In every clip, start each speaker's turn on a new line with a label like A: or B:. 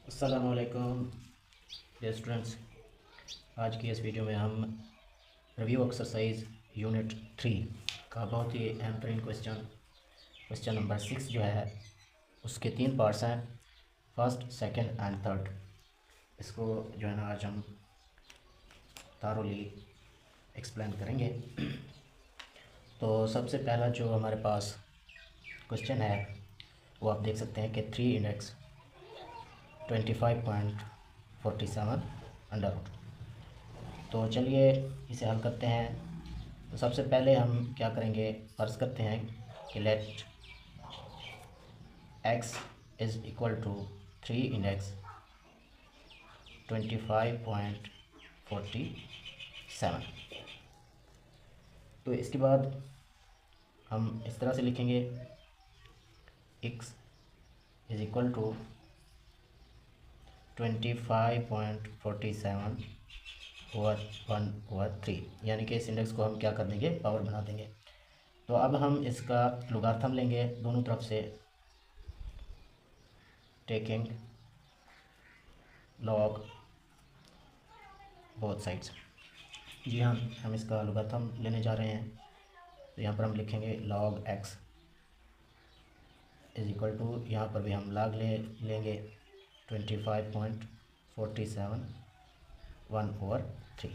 A: अस्सलाम वालेकुम dear students. आज की इस वीडियो में हम रिव्यू एक्सरसाइज यूनिट 3 का बहुत ही अहम क्वेश्चन नंबर 6 जो है उसके 3 पार्ट्स हैं, फर्स्ट, सेकंड एंड थर्ड। इसको जो है ना आज हम थारोली एक्सप्लेन करेंगे। तो सबसे पहला जो हमारे पास क्वेश्चन है वो आप देख सकते हैं कि 3 इंडेक्स 25.47 अंडर रूट। तो चलिए इसे हल करते हैं। तो सबसे पहले हम क्या करेंगे, फ़र्ज़ करते हैं कि let x is equal to 3 index 25.47। तो इसके बाद हम इस तरह से लिखेंगे x is equal to 25.47 over 1/3, यानी कि इस इंडेक्स को हम क्या कर देंगे, पावर बना देंगे। तो अब हम इसका लोगारिथम लेंगे दोनों तरफ से, टेकिंग लॉग बोथ साइड्स। जी हाँ, हम इसका लोगारिथम लेने जा रहे हैं। तो यहाँ पर हम लिखेंगे log x is equal to, यहाँ पर भी हम लॉग लेंगे 25.47 1/3।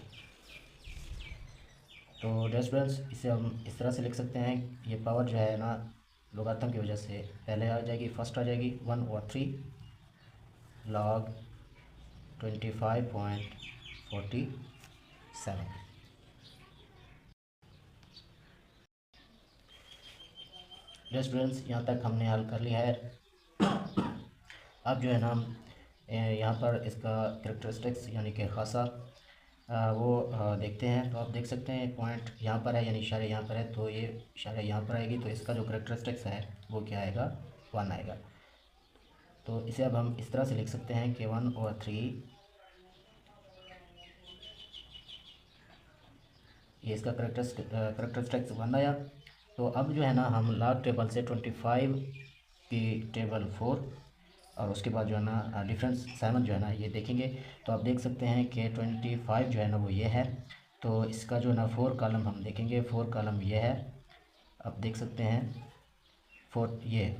A: तो डियर स्टूडेंट्स, इसे हम इस तरह से लिख सकते हैं, ये पावर जो है ना लोगारिथम की वजह से पहले आ जाएगी, फर्स्ट आ जाएगी 1/3 लॉग 25.47। डियर स्टूडेंट्स, यहाँ तक हमने हल कर लिया है। अब जो है ना हम यहाँ पर इसका कैरेक्टरिस्टिक्स यानी कि खासा वो देखते हैं। तो आप देख सकते हैं पॉइंट यहाँ पर है, यानी इशारे यहाँ पर है, तो ये इशारे यहाँ पर आएगी, तो इसका जो कैरेक्टरिस्टिक्स है वो क्या आएगा, 1 आएगा। तो इसे अब हम इस तरह से लिख सकते हैं कि 1/3, ये इसका कैरेक्टरिस्टिक्स 1 आया। तो अब जो है ना हम लॉग टेबल से 25 की टेबल 4 और उसके बाद जो है ना डिफरेंस 7 जो है ना ये देखेंगे। तो आप देख सकते हैं कि 25 जो है ना वो ये है, तो इसका जो है ना 4 कॉलम हम देखेंगे, 4 कॉलम ये है, आप देख सकते हैं 4, ये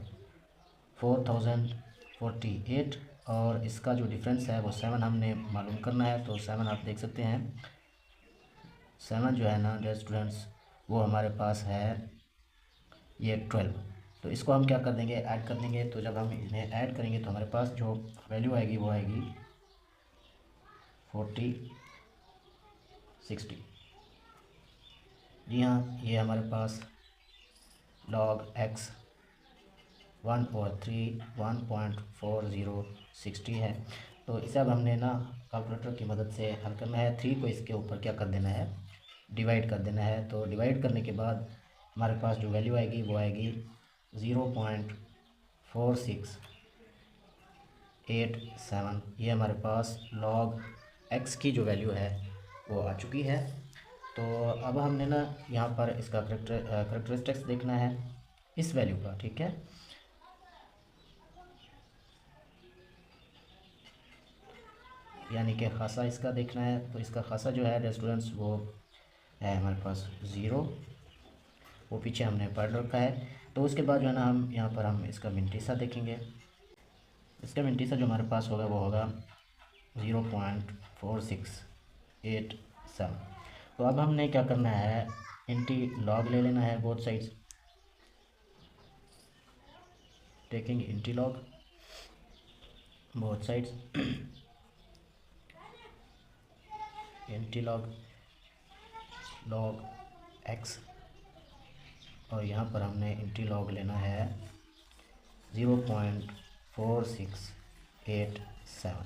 A: 4048, और इसका जो डिफरेंस है वो 7 हमने मालूम करना है। तो 7 आप देख सकते हैं, 7 जो है ना डियर स्टूडेंट्स वो हमारे पास है ये 12। तो इसको हम क्या कर देंगे, ऐड कर देंगे। तो जब हम इन्हें ऐड करेंगे तो हमारे पास जो वैल्यू आएगी वो आएगी 4060। जी हाँ, ये हमारे पास log x 1/3 1.4060 है। तो इसे अब हमने ना कैलकुलेटर की मदद से हल करना है। 3 को इसके ऊपर क्या कर देना है, डिवाइड कर देना है। तो डिवाइड करने के बाद हमारे पास जो वैल्यू आएगी वो आएगी 0.4687। ये हमारे पास log x की जो वैल्यू है वो आ चुकी है। तो अब हमने ना यहाँ पर इसका करेक्टरिस्टिक्स देखना है इस वैल्यू का, ठीक है। यानी कि खासा इसका देखना है। तो इसका खासा जो है स्टूडेंट्स वो है हमारे पास 0, वो पीछे हमने पढ़ रखा है। तो उसके बाद जो है ना हम यहाँ पर हम इसका मिनटीसा देखेंगे। इसका मिनटीसा जो हमारे पास होगा वो होगा 0.4687। तो अब हमने क्या करना है, इंटी लॉग ले लेना है both sides, taking into log both sides into log x, और यहाँ पर हमने इंटी लॉग लेना है 0.4687।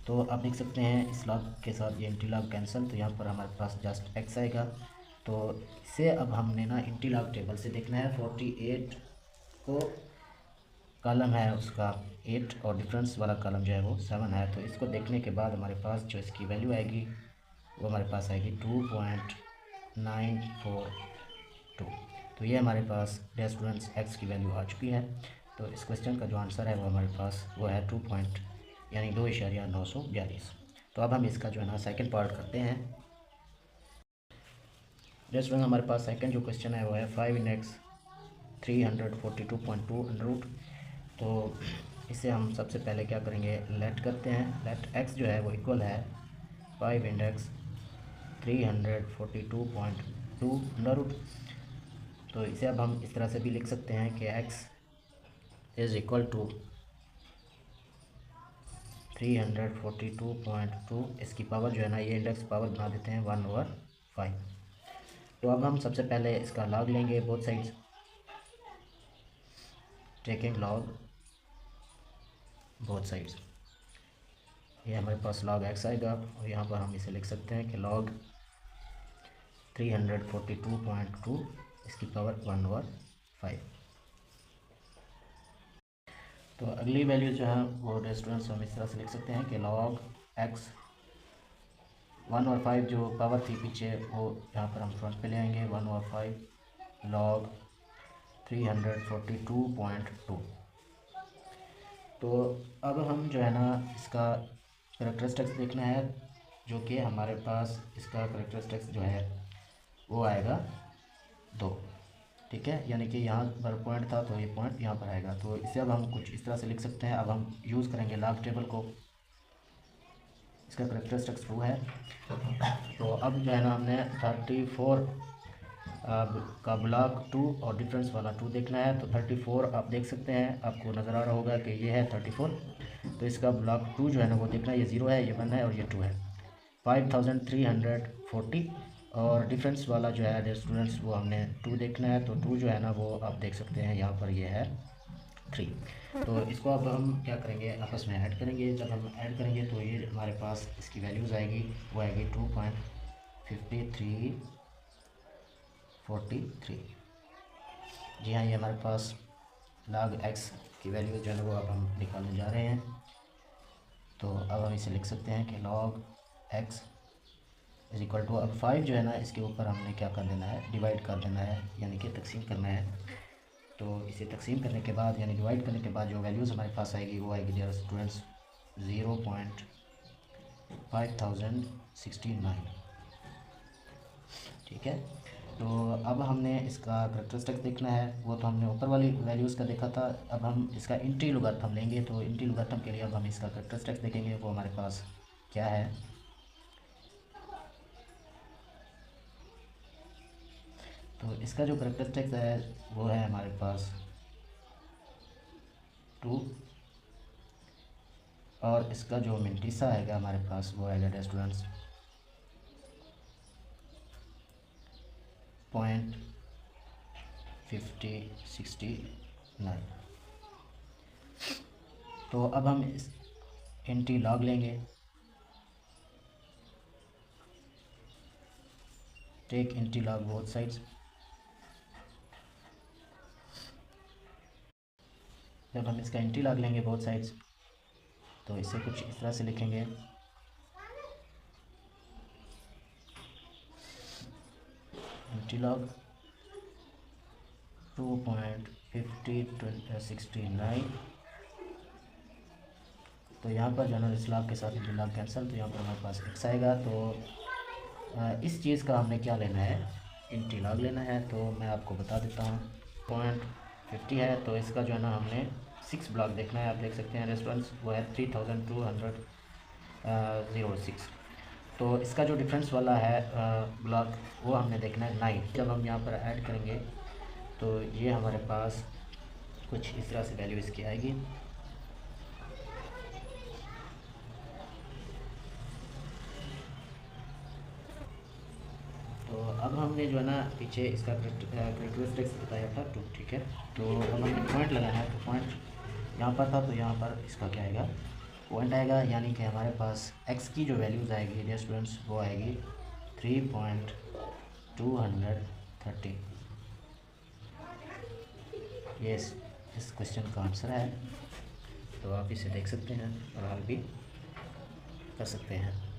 A: तो आप देख सकते हैं इस लॉग के साथ ये इंटी लॉग कैंसिल, तो यहाँ पर हमारे पास जस्ट x आएगा। तो इसे अब हमने ना इंटी लॉग टेबल से देखना है। 48 को कॉलम है उसका 8 और डिफरेंस वाला कॉलम जो है वो 7 है। तो इसको देखने के बाद हमारे पास जो इसकी वैल्यू आएगी वो हमारे पास आएगी 2.942। तो ये हमारे पास डियर स्टूडेंट्स x की वैल्यू आ चुकी है। तो इस क्वेश्चन का जो आंसर है वो हमारे पास वो है 2 पॉइंट यानी 2.942। तो अब हम इसका जो है ना सेकंड पार्ट करते हैं। जस्ट हमारे पास सेकंड जो क्वेश्चन है वो है 5 x 342.2 अंडर रूट। तो इसे हम सबसे पहले क्या करेंगे, लेट करते हैं। लेट x जो है वो इक्वल है 5 x 342.2 अंडर रूट। तो इसे अब हम इस तरह से भी लिख सकते हैं कि x इज़ इक्वल टू 342.2, इसकी पावर जो है ना, ये इंडेक्स पावर बना देते हैं 1/5। तो अब हम सबसे पहले इसका लॉग लेंगे both sides, taking log both sides. ये हमारे पास लॉग x आएगा और यहाँ पर हम इसे लिख सकते हैं कि लॉग 342.2 इसकी पावर 1/5। तो अगली वैल्यू जो है वो स्टूडेंट्स हम इस तरह से लिख सकते हैं कि लॉग x 1/5 जो पावर थी पीछे वो यहाँ पर हम फ्रंट पे ले आएंगे, 1/5 लॉग 342.2। तो अब हम जो है ना इसका करैक्टरिस्टिक्स देखना है, जो कि हमारे पास इसका करैक्टरिस्टिक्स जो है वो आएगा 2, ठीक है। यानी कि यहाँ पर पॉइंट था तो ये पॉइंट यहाँ पर आएगा। तो इसे अब हम कुछ इस तरह से लिख सकते हैं। अब हम यूज़ करेंगे लॉग टेबल को, इसका करैक्टरिस्टिक्स 2 है। तो अब जो है ना हमने 34 का ब्लॉक 2 और डिफरेंस वाला 2 देखना है। तो 34 आप देख सकते हैं, आपको नज़र आ रहा होगा कि ये है 34। तो इसका ब्लॉक 2 जो है ना वो देखना है, ये 0 है, ये 1 है और ये 2 है। 5340 और डिफरेंस वाला जो है स्टूडेंट्स वो हमने 2 देखना है। तो 2 जो है ना वो आप देख सकते हैं यहाँ पर ये है 3। तो इसको अब हम क्या करेंगे, आपस में ऐड करेंगे। जब हम ऐड करेंगे तो ये हमारे पास इसकी वैल्यूज़ आएगी, वो आएगी 2.5343। जी हाँ, ये हमारे पास log x की वैल्यू जो है वो अब हम निकालने जा रहे हैं। तो अब हम इसे लिख सकते हैं कि log x is equal to, अब 5 जो है ना इसके ऊपर हमने क्या कर देना है, डिवाइड कर देना है, यानी कि तकसीम करना है। तो इसे तकसीम करने के बाद यानी डिवाइड करने के बाद जो वैल्यूज़ हमारे पास आएगी वो आएगी डियर स्टूडेंट्स 0.5069, ठीक है। तो अब हमने इसका करैक्टरिस्टिक्स देखना है, वो तो हमने ऊपर वाली वैल्यूज़ का देखा था। अब हम इसका इंटी लोगारिथम लेंगे। तो इंटी लोगारिथम के लिए अब हम इसका करैक्टरिस्टिक्स देखेंगे, वो हमारे पास क्या है। तो इसका जो करैक्टरिस्टिक्स है वो है हमारे पास 2 और इसका जो मिंटिसा आएगा हमारे पास वो आएगा स्टूडेंट्स 0.5069। तो अब हम इस इंटी लॉग लेंगे, टेक इंटी लॉग बोथ साइड्स। जब हम इसका इंटी लॉग लेंगे बोथ साइड्स तो इसे कुछ इस तरह से लिखेंगे, इंटी लॉग 2.5069। तो यहाँ पर जो है ना इस लॉग के साथ इंटी लॉग कैंसिल, तो यहाँ पर हमारे पास x आएगा। तो इस चीज़ का हमने क्या लेना है, इंटी लॉग लेना है। तो मैं आपको बता देता हूँ, 0.50 है तो इसका जो है ना हमने 6 ब्लॉक देखना है। आप देख सकते हैं रेस्टोरेंट्स वो है 3206। तो इसका जो डिफरेंस वाला है ब्लॉक वो हमने देखना है 9। जब हम यहाँ पर ऐड करेंगे तो ये हमारे पास कुछ इस तरह से वैल्यू इसकी आएगी। तो अब हमने जो है ना पीछे इसका करैक्टरिस्टिक्स बताया था 2, ठीक है। तो अब हमें पॉइंट लगाना है। तो पॉइंट यहाँ पर था तो यहाँ पर इसका क्या आएगा, पॉइंट आएगा। यानी कि हमारे पास x की जो वैल्यूज़ आएगी डियर स्टूडेंट्स वो आएगी 3.230। ये इस क्वेश्चन का आंसर है। तो आप इसे देख सकते हैं और हल भी कर सकते हैं।